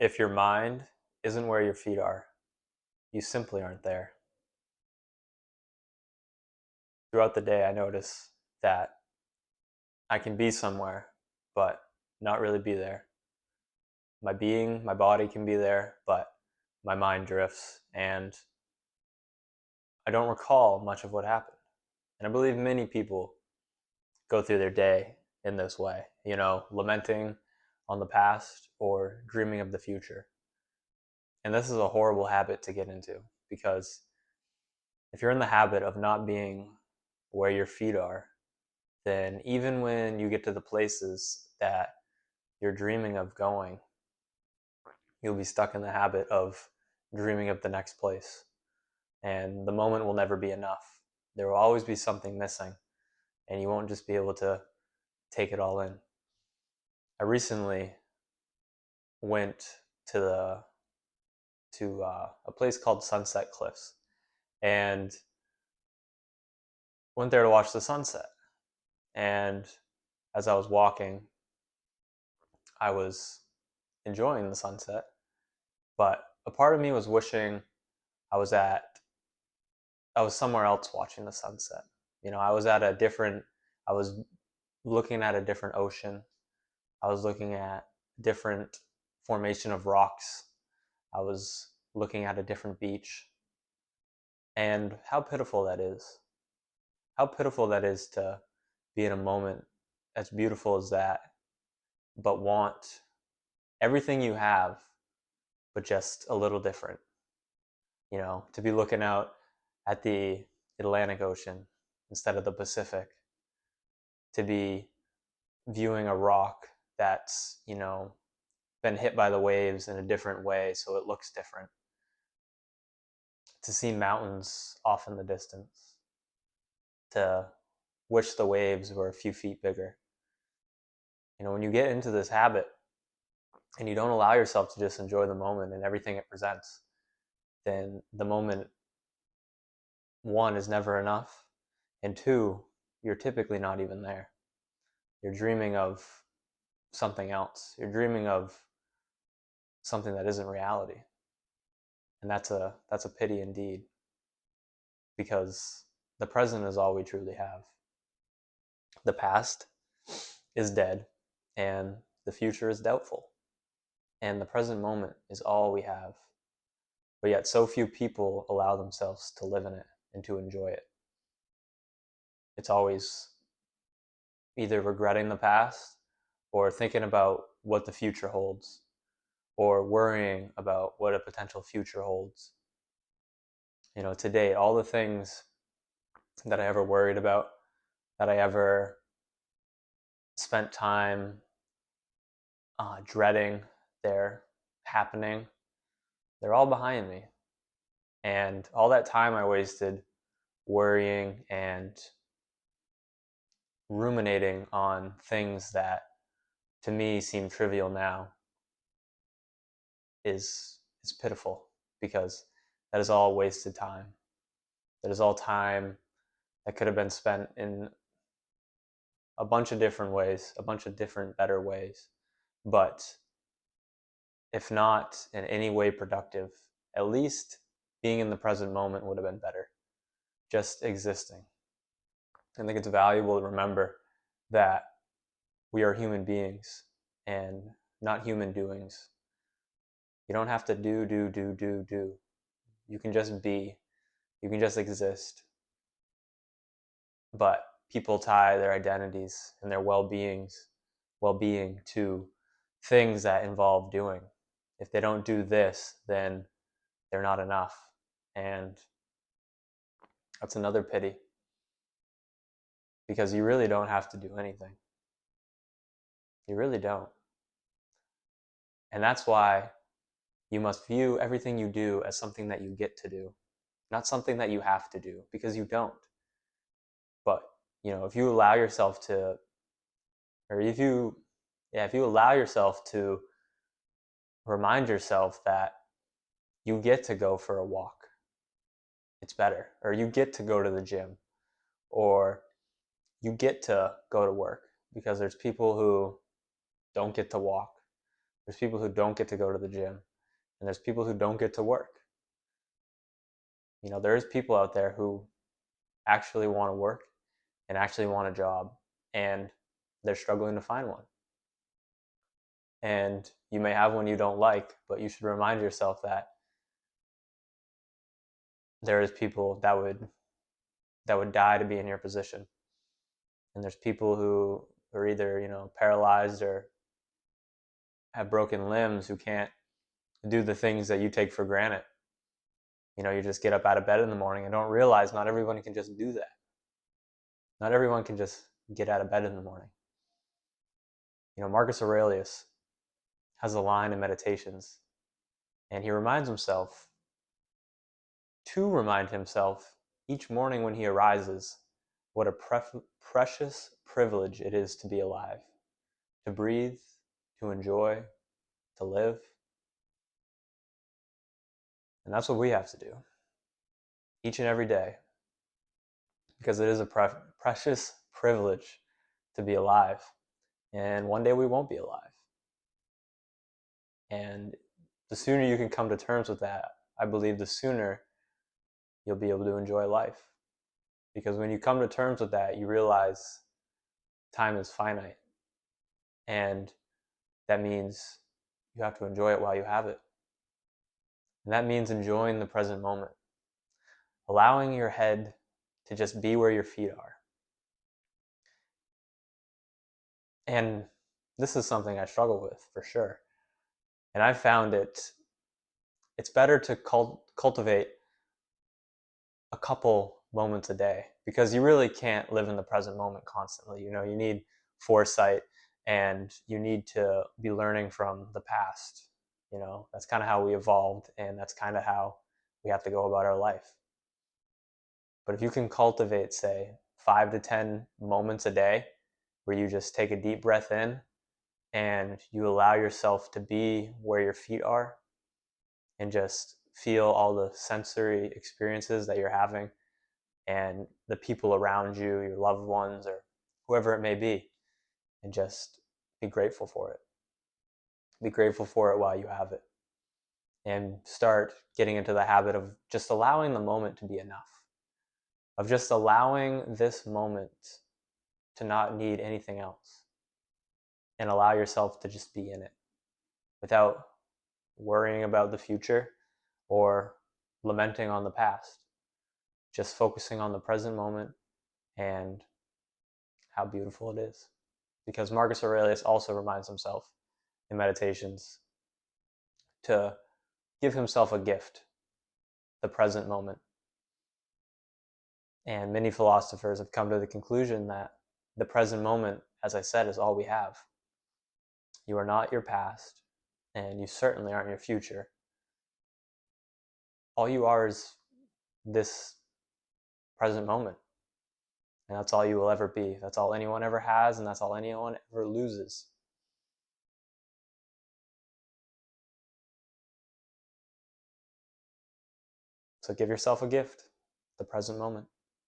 If your mind isn't where your feet are, you simply aren't there. Throughout the day, I notice that I can be somewhere, but not really be there. My body can be there, but my mind drifts, and I don't recall much of what happened. And I believe many people go through their day in this way, lamenting on the past or dreaming of the future. And this is a horrible habit to get into because if you're in the habit of not being where your feet are, then even when you get to the places that you're dreaming of going, you'll be stuck in the habit of dreaming of the next place. And the moment will never be enough. There will always be something missing, and you won't just be able to take it all in. I recently went to a place called Sunset Cliffs, and went there to watch the sunset. And as I was walking, I was enjoying the sunset, but a part of me was wishing I was at I was somewhere else watching the sunset. I was looking at a different ocean. I was looking at different formation of rocks. I was looking at a different beach. And how pitiful that is. How pitiful that is to be in a moment as beautiful as that, but want everything you have, but just a little different. To be looking out at the Atlantic Ocean instead of the Pacific, to be viewing a rock that's, been hit by the waves in a different way so it looks different, to see mountains off in the distance, to wish the waves were a few feet bigger. When you get into this habit and you don't allow yourself to just enjoy the moment and everything it presents, then the moment, one, is never enough, and two, you're typically not even there. You're dreaming of something else. You're dreaming of something that isn't reality. And that's a pity indeed, because the present is all we truly have. The past is dead, and the future is doubtful. And the present moment is all we have. But yet so few people allow themselves to live in it and to enjoy it. It's always either regretting the past or thinking about what the future holds or worrying about what a potential future holds. To date, all the things that I ever worried about, that I ever spent time dreading their happening, they're all behind me. And all that time I wasted worrying and ruminating on things that to me seem trivial now is pitiful, because that is all wasted time. That is all time that could have been spent in a bunch of different ways, a bunch of different better ways. But if not in any way productive, at least being in the present moment would have been better. Just existing. I think it's valuable to remember that we are human beings and not human doings. You don't have to do. You can just be. You can just exist. But people tie their identities and their well-being to things that involve doing. If they don't do this, then they're not enough. And that's another pity, because you really don't have to do anything. You really don't. And that's why you must view everything you do as something that you get to do, not something that you have to do, because you don't. But, if you allow yourself to, or if you allow yourself to remind yourself that you get to go for a walk, it's better. Or you get to go to the gym, or you get to go to work, because there's people who don't get to walk. There's people who don't get to go to the gym, and there's people who don't get to work. There's people out there who actually want to work and actually want a job, and they're struggling to find one. And you may have one you don't like, but you should remind yourself that there is people that would die to be in your position. And there's people who are either, paralyzed or have broken limbs who can't do the things that you take for granted. You just get up out of bed in the morning and don't realize not everyone can just do that. Not everyone can just get out of bed in the morning. Marcus Aurelius has a line in Meditations, and he reminds himself to remind himself each morning when he arises what a precious privilege it is to be alive, to breathe, to enjoy, to live. And that's what we have to do each and every day, because it is a precious privilege to be alive. And one day we won't be alive. And the sooner you can come to terms with that, I believe the sooner you'll be able to enjoy life. Because when you come to terms with that, you realize time is finite. And that means you have to enjoy it while you have it. And that means enjoying the present moment. Allowing your head to just be where your feet are. And this is something I struggle with for sure. And I've found it's better to cultivate a couple moments a day, because you really can't live in the present moment constantly. You need foresight, and you need to be learning from the past. That's kind of how we evolved, and that's kind of how we have to go about our life. But if you can cultivate, say, 5 to 10 moments a day where you just take a deep breath in and you allow yourself to be where your feet are and just feel all the sensory experiences that you're having and the people around you, your loved ones, or whoever it may be, and just be grateful for it. Be grateful for it while you have it. And start getting into the habit of just allowing the moment to be enough. Of just allowing this moment to not need anything else. And allow yourself to just be in it without worrying about the future or lamenting on the past. Just focusing on the present moment and how beautiful it is. Because Marcus Aurelius also reminds himself in Meditations to give himself a gift, the present moment. And many philosophers have come to the conclusion that the present moment, as I said, is all we have. You are not your past, and you certainly aren't your future. All you are is this present moment. And that's all you will ever be. That's all anyone ever has, and that's all anyone ever loses. So give yourself a gift, the present moment.